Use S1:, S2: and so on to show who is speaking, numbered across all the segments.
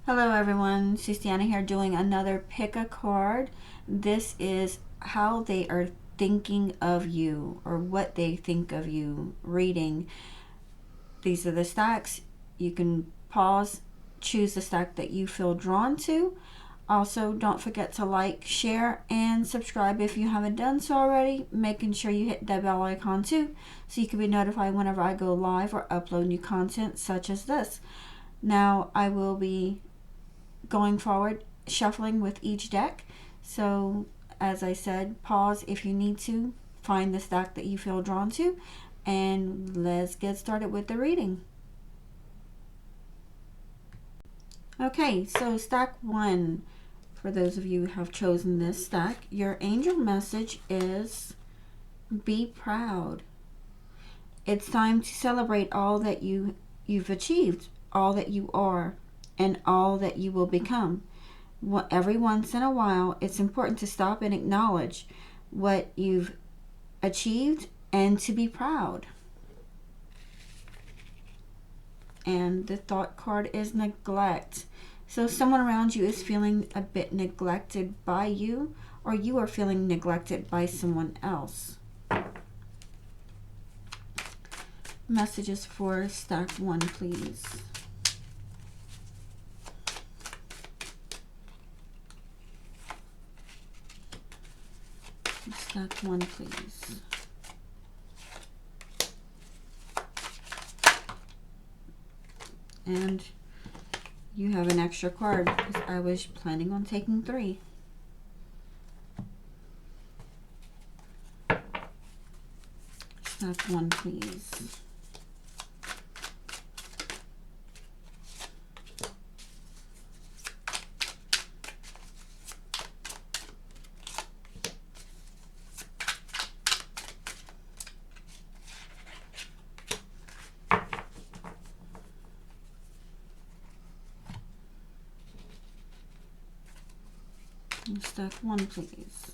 S1: Hello everyone, Siestiana here doing another pick a card. This is how they are thinking of you or what they think of you reading. These are the stacks. You can pause, choose the stack that you feel drawn to. Also, don't forget to like, share, and subscribe if you haven't done so already. Making sure you hit that bell icon too so you can be notified whenever I go live or upload new content such as this. Now, I will be going forward shuffling with each deck, so as I said, pause if you need to, find the stack that you feel drawn to, and let's get started with the reading. Okay, so stack 1, for those of you who have chosen this stack, your angel message is be proud. It's time to celebrate all that you've achieved, all that you are, and all that you will become. Every once in a while, it's important to stop and acknowledge what you've achieved and to be proud. And the thought card is neglect. So someone around you is feeling a bit neglected by you, or you are feeling neglected by someone else. Messages for stack 1, please. Stack 1, please. And you have an extra card because I was planning on taking 3. Stack 1, please. Stack 1, please.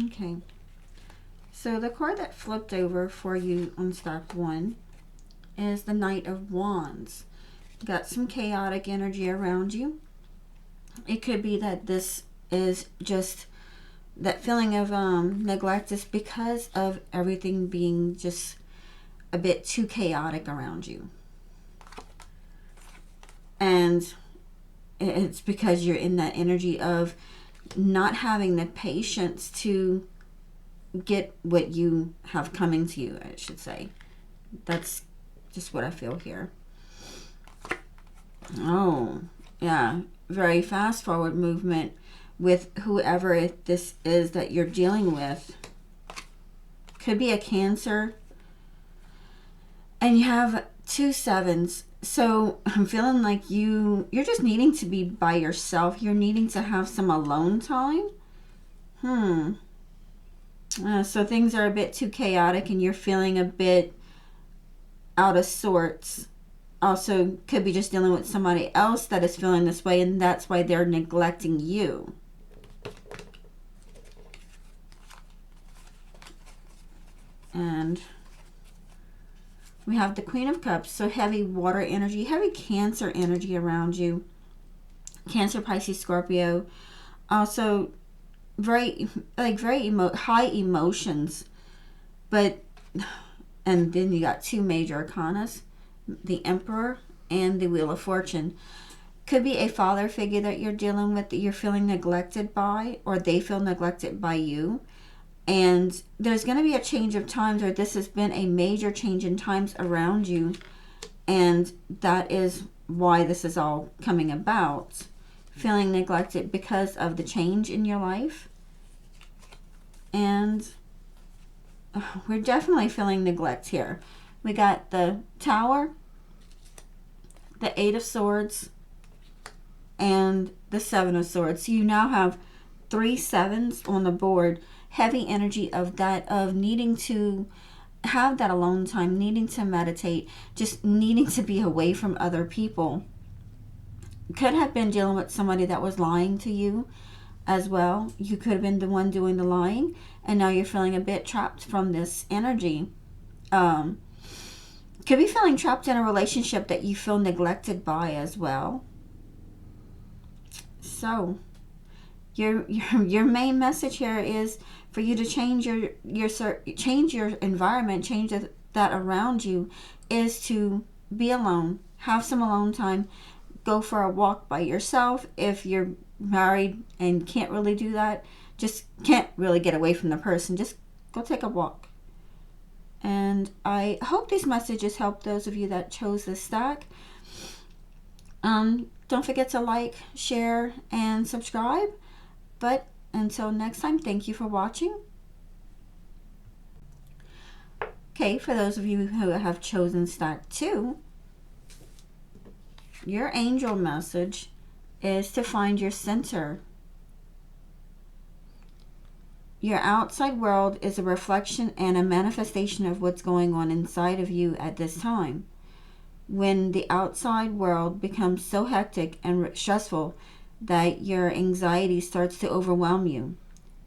S1: Okay, so the card that flipped over for you on stack 1 is the Knight of Wands. Got some chaotic energy around you. It could be that this is just that feeling of neglect is because of everything being just a bit too chaotic around you. And it's because you're in that energy of not having the patience to get what you have coming to you, I should say. That's just what I feel here. Oh, yeah. Very fast forward movement with whoever this is that you're dealing with. Could be a Cancer. And you have 2 7s. So I'm feeling like you're just needing to be by yourself. You're needing to have some alone time. So things are a bit too chaotic and you're feeling a bit out of sorts. Also could be just dealing with somebody else that is feeling this way, and that's why they're neglecting you. And we have the Queen of Cups, so heavy water energy, heavy Cancer energy around you. Cancer, Pisces, Scorpio. Also very high emotions. But, and then you got 2 major arcanas, the Emperor and the Wheel of Fortune. Could be a father figure that you're dealing with that you're feeling neglected by, or they feel neglected by you. And there's going to be a change of times, or this has been a major change in times around you. And that is why this is all coming about. Feeling neglected because of the change in your life. And we're definitely feeling neglect here. We got the Tower, the 8 of Swords, and the 7 of Swords. So you now have 3 7s on the board. Heavy energy of that, of needing to have that alone time, needing to meditate, just needing to be away from other people. could have been dealing with somebody that was lying to you as well. You could have been the one doing the lying, and now you're feeling a bit trapped from this energy. Could be feeling trapped in a relationship that you feel neglected by as well. So your main message here is for you to change your environment, change that around you, is to be alone, have some alone time, go for a walk by yourself. If you're married and can't really do that, just can't really get away from the person, just go take a walk. And I hope these messages help those of you that chose this stack. Don't forget to like, share, and subscribe. But until next time, thank you for watching. Okay, for those of you who have chosen stack 2, your angel message is to find your center. Your outside world is a reflection and a manifestation of what's going on inside of you at this time. When the outside world becomes so hectic and stressful that your anxiety starts to overwhelm you,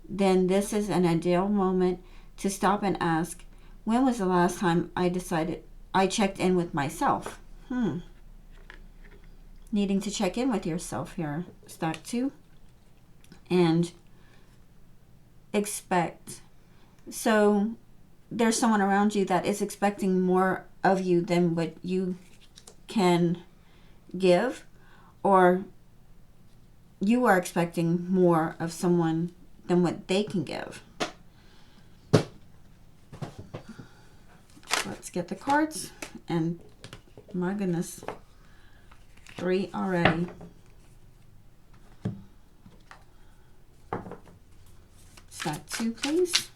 S1: then this is an ideal moment to stop and ask, when was the last time I checked in with myself? Needing to check in with yourself here, stack 2. And expect. So there's someone around you that is expecting more of you than what you can give, or you are expecting more of someone than what they can give. Let's get the cards. And my goodness, 3 already. Stack 2, please.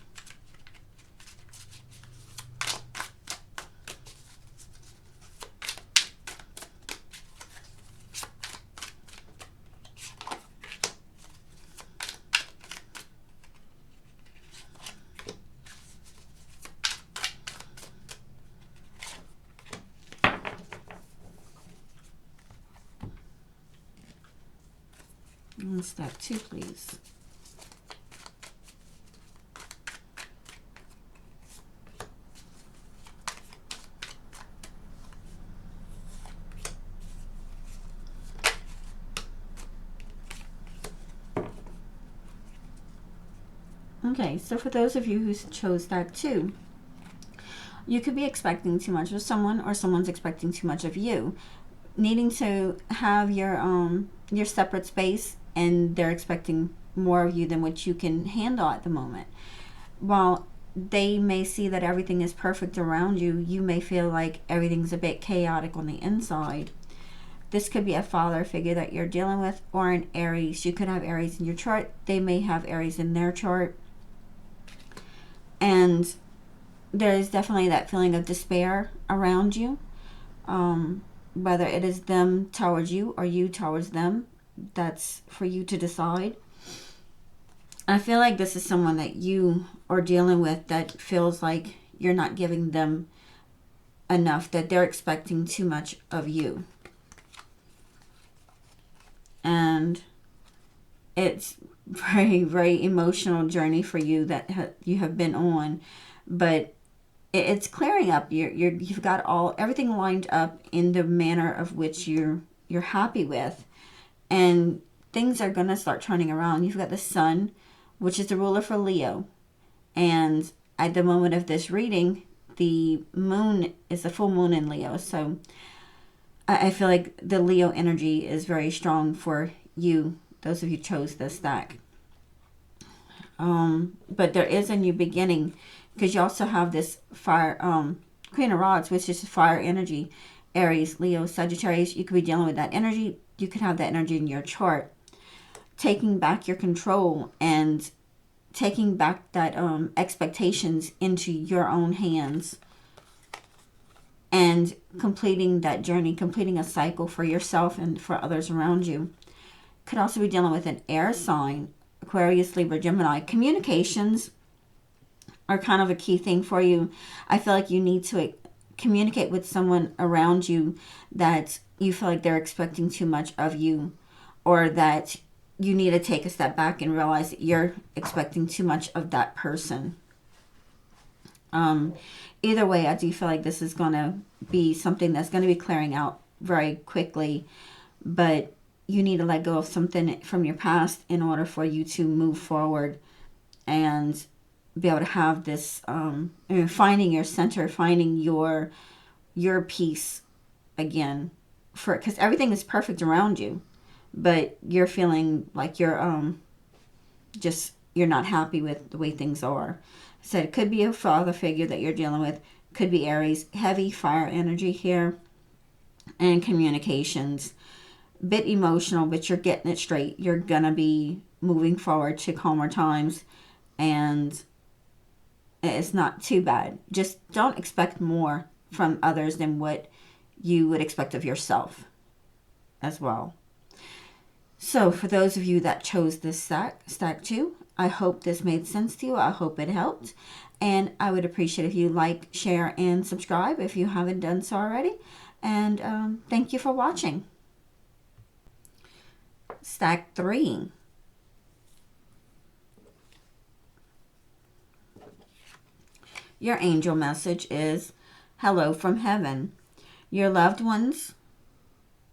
S1: And stack 2, please. Okay, so for those of you who chose stack 2, you could be expecting too much of someone, or someone's expecting too much of you, needing to have your separate space, and they're expecting more of you than what you can handle at the moment. While they may see that everything is perfect around you, you may feel like everything's a bit chaotic on the inside. This could be a father figure that you're dealing with, or an Aries. You could have Aries in your chart. They may have Aries in their chart. And there is definitely that feeling of despair around you. Whether it is them towards you or you towards them, that's for you to decide. I feel like this is someone that you are dealing with that feels like you're not giving them enough, that they're expecting too much of you. And it's very, very emotional journey for you that you have been on, but it's clearing up. You've got everything lined up in the manner of which you're happy with, and things are gonna start turning around. You've got the Sun, which is the ruler for Leo, and at the moment of this reading, the Moon is the full moon in Leo. So I feel like the Leo energy is very strong for you, those of you who chose this stack. But there is a new beginning, because you also have this fire, Queen of Rods, which is fire energy, Aries, Leo, Sagittarius. You could be dealing with that energy. You could have that energy in your chart. Taking back your control and taking back that expectations into your own hands, and completing that journey, completing a cycle for yourself and for others around you. Could also be dealing with an air sign, Aquarius, Libra, Gemini. Communications are kind of a key thing for you. I feel like you need to communicate with someone around you that you feel like they're expecting too much of you, or that you need to take a step back and realize that you're expecting too much of that person. Either way, I do feel like this is going to be something that's going to be clearing out very quickly, but you need to let go of something from your past in order for you to move forward and be able to have this, finding your center, finding your peace again, because everything is perfect around you, but you're feeling like you're not happy with the way things are. So it could be a father figure that you're dealing with, could be Aries, heavy fire energy here, and communications. Bit emotional, but you're getting it straight. You're gonna be moving forward to calmer times, and it's not too bad. Just don't expect more from others than what you would expect of yourself as well. So for those of you that chose this stack 2, I hope this made sense to you. I hope it helped. And I would appreciate if you like, share, and subscribe if you haven't done so already. And thank you for watching. Stack 3. Your angel message is, hello from heaven. Your loved ones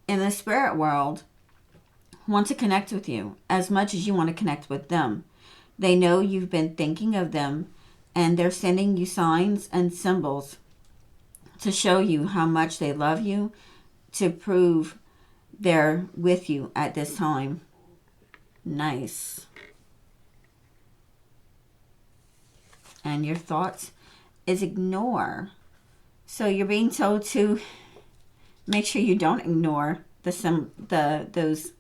S1: in the spirit world want to connect with you as much as you want to connect with them. They know you've been thinking of them, and they're sending you signs and symbols to show you how much they love you, to prove they're with you at this time. Nice. And your thoughts is ignore. So you're being told to make sure you don't ignore those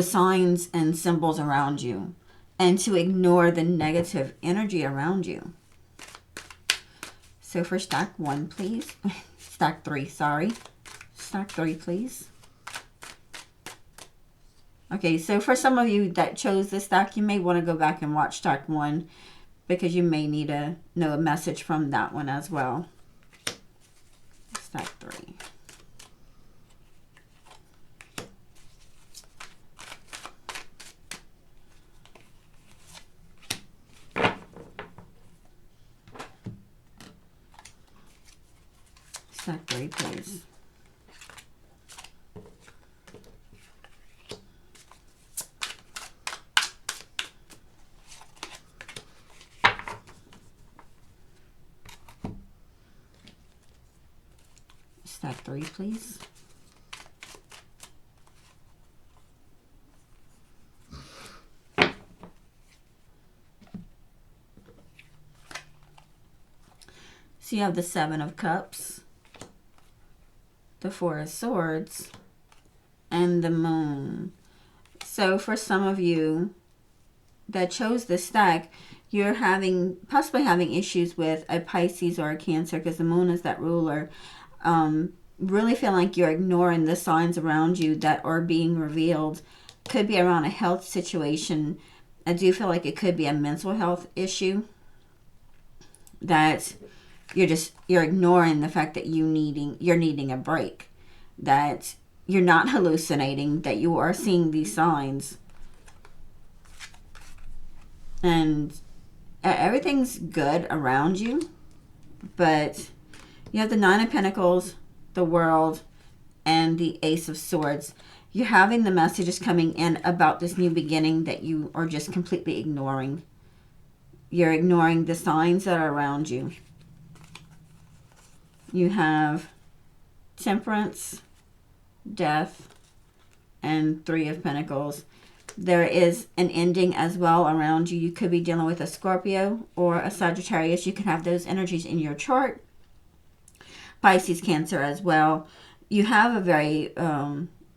S1: signs and symbols around you, and to ignore the negative energy around you. So for stack 1, please. Stack 3, sorry. Stack 3, please. Okay, so for some of you that chose this stack, you may want to go back and watch stack 1, because you may need to know a message from that one as well. Stack 3. Stack 3, please. Stack 3, please. So you have the 7 of Cups, the 4 of Swords, and the Moon. So for some of you that chose this stack, you're possibly having issues with a Pisces or a Cancer, because the Moon is that ruler. Really feel like you're ignoring the signs around you that are being revealed. Could be around a health situation. I do feel like it could be a mental health issue, that you're ignoring the fact that you're needing a break, that you're not hallucinating, that you are seeing these signs, and everything's good around you. But you have the 9 of Pentacles, the World, and the Ace of Swords. You're having the messages coming in about this new beginning that you are just completely ignoring. You're ignoring the signs that are around you. You have Temperance, Death, and 3 of Pentacles. There is an ending as well around you. You could be dealing with a Scorpio or a Sagittarius. You could have those energies in your chart. Pisces, Cancer as well. You have a very,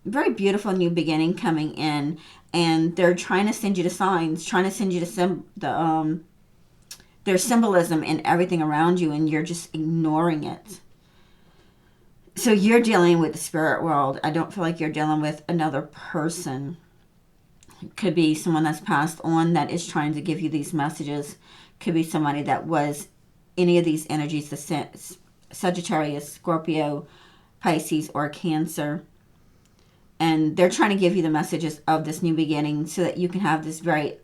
S1: very beautiful new beginning coming in, and they're trying to send you the signs, trying to send you there's symbolism in everything around you, and you're just ignoring it. So you're dealing with the spirit world. I don't feel like you're dealing with another person. It could be someone that's passed on that is trying to give you these messages. Could be somebody that was any of these energies, the Sagittarius, Scorpio, Pisces, or Cancer. And they're trying to give you the messages of this new beginning so that you can have this very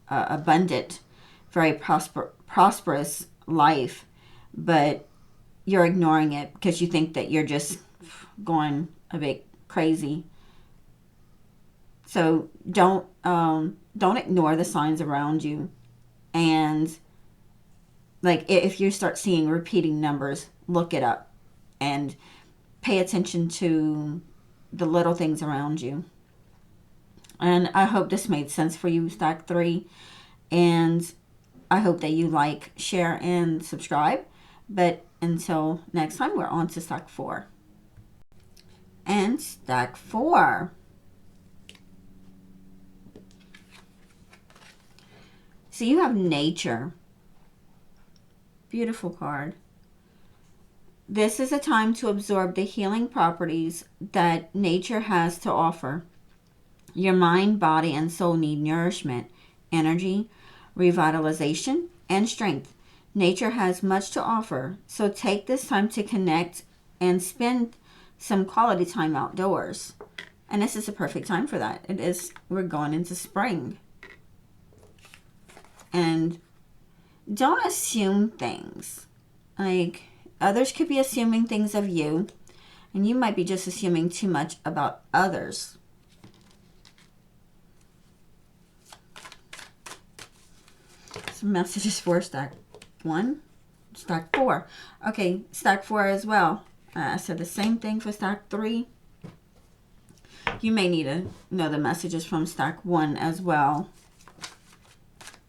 S1: abundant, very prosperous life. But you're ignoring it because you think that you're just going a bit crazy. So don't ignore the signs around you. And like if you start seeing repeating numbers, look it up and pay attention to the little things around you. And I hope this made sense for you, Stack 3. And I hope that you like, share, and subscribe. But until next time, we're on to Stack 4. And Stack 4. So you have Nature. Beautiful card. This is a time to absorb the healing properties that nature has to offer. Your mind, body, and soul need nourishment, energy, revitalization, and strength. Nature has much to offer, so take this time to connect and spend some quality time outdoors. And this is a perfect time for that. It is. We're going into spring. And don't assume things. Like, others could be assuming things of you, and you might be just assuming too much about others. Some messages for Stack 1, Stack 4. Okay, Stack 4 as well. I said the same thing for Stack 3. You may need to know the messages from Stack 1 as well.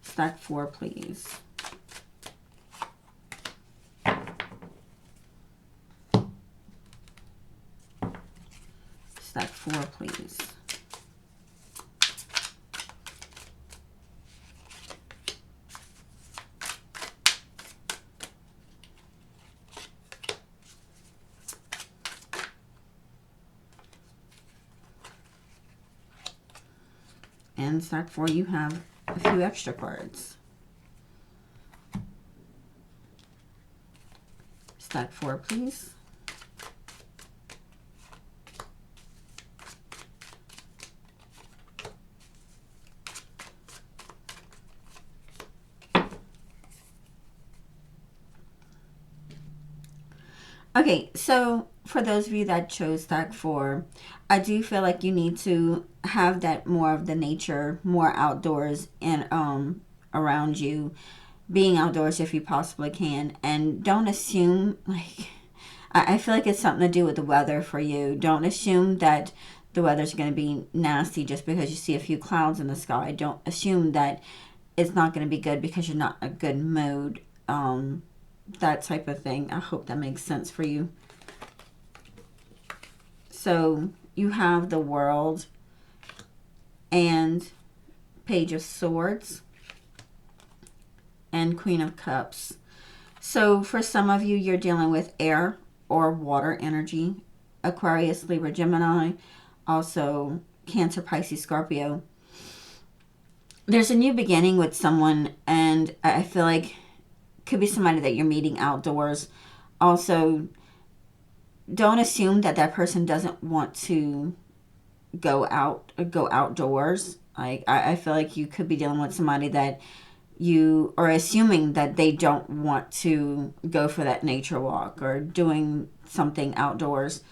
S1: Stack 4, please. Stack 4, please. And Stack 4, you have a few extra cards. Stack 4, please. Okay, so for those of you that chose Stack 4, I do feel like you need to have that more of the nature, more outdoors and around you, being outdoors if you possibly can. And don't assume, like, I feel like it's something to do with the weather for you. Don't assume that the weather's going to be nasty just because you see a few clouds in the sky. Don't assume that it's not going to be good because you're not in a good mood. That type of thing. I hope that makes sense for you. So you have the World and Page of Swords and Queen of Cups. So for some of you, you're dealing with air or water energy. Aquarius, Libra, Gemini, also Cancer, Pisces, Scorpio. There's a new beginning with someone, and I feel like could be somebody that you're meeting outdoors. Also, don't assume that that person doesn't want to go outdoors. I feel like you could be dealing with somebody that you are assuming that they don't want to go for that nature walk or doing something outdoors.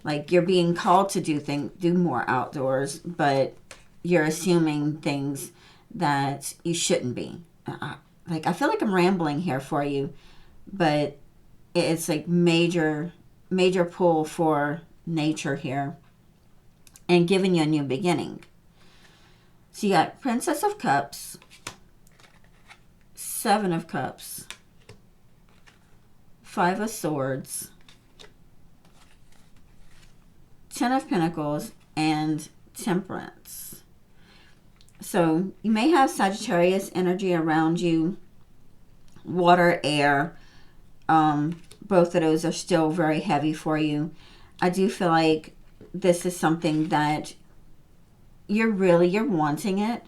S1: Like you're being called to do more outdoors, but you're assuming things that you shouldn't be. Like, I feel like I'm rambling here for you, but it's like major pull for nature here and giving you a new beginning. So you got Princess of Cups, Seven of Cups, Five of Swords, Ten of Pentacles, and Temperance. So you may have Sagittarius energy around you, water, air. Both of those are still very heavy for you. I do feel like this is something that you're wanting it,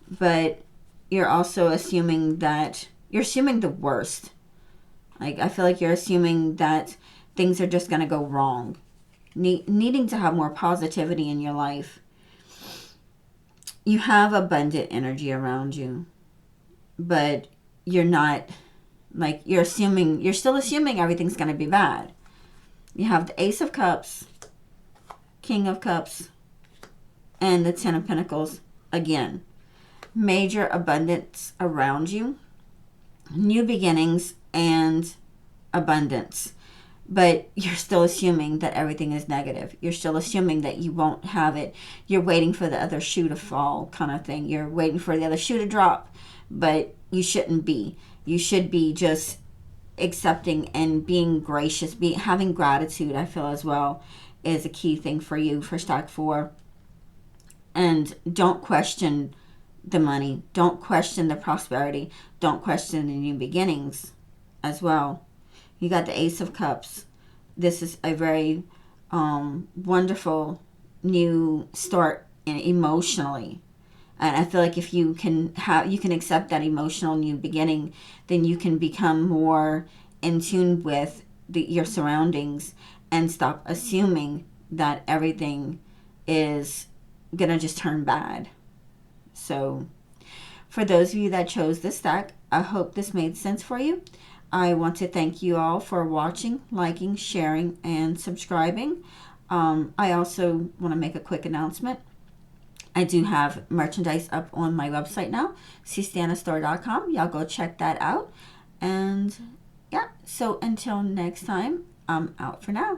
S1: but you're also assuming the worst. Like, I feel like you're assuming that things are just going to go wrong. Needing to have more positivity in your life. You have abundant energy around you, but you're not, like, you're still assuming everything's going to be bad. You have the Ace of Cups, King of Cups, and the Ten of Pentacles again. Major abundance around you, new beginnings and abundance, but you're still assuming that everything is negative. You're still assuming that you won't have it. You're waiting for the other shoe to fall, kind of thing. You're waiting for the other shoe to drop, but you shouldn't be. You should be just accepting and being gracious. Having gratitude, I feel, as well, is a key thing for you for stack 4. And don't question the money. Don't question the prosperity. Don't question the new beginnings as well. You got the Ace of Cups. This is a very wonderful new start emotionally. And I feel like if you can accept that emotional new beginning, then you can become more in tune with your surroundings and stop assuming that everything is going to just turn bad. So for those of you that chose this stack, I hope this made sense for you. I want to thank you all for watching, liking, sharing, and subscribing. I also want to make a quick announcement. I do have merchandise up on my website now, siestianastar.com. Y'all go check that out. And yeah, so until next time, I'm out for now.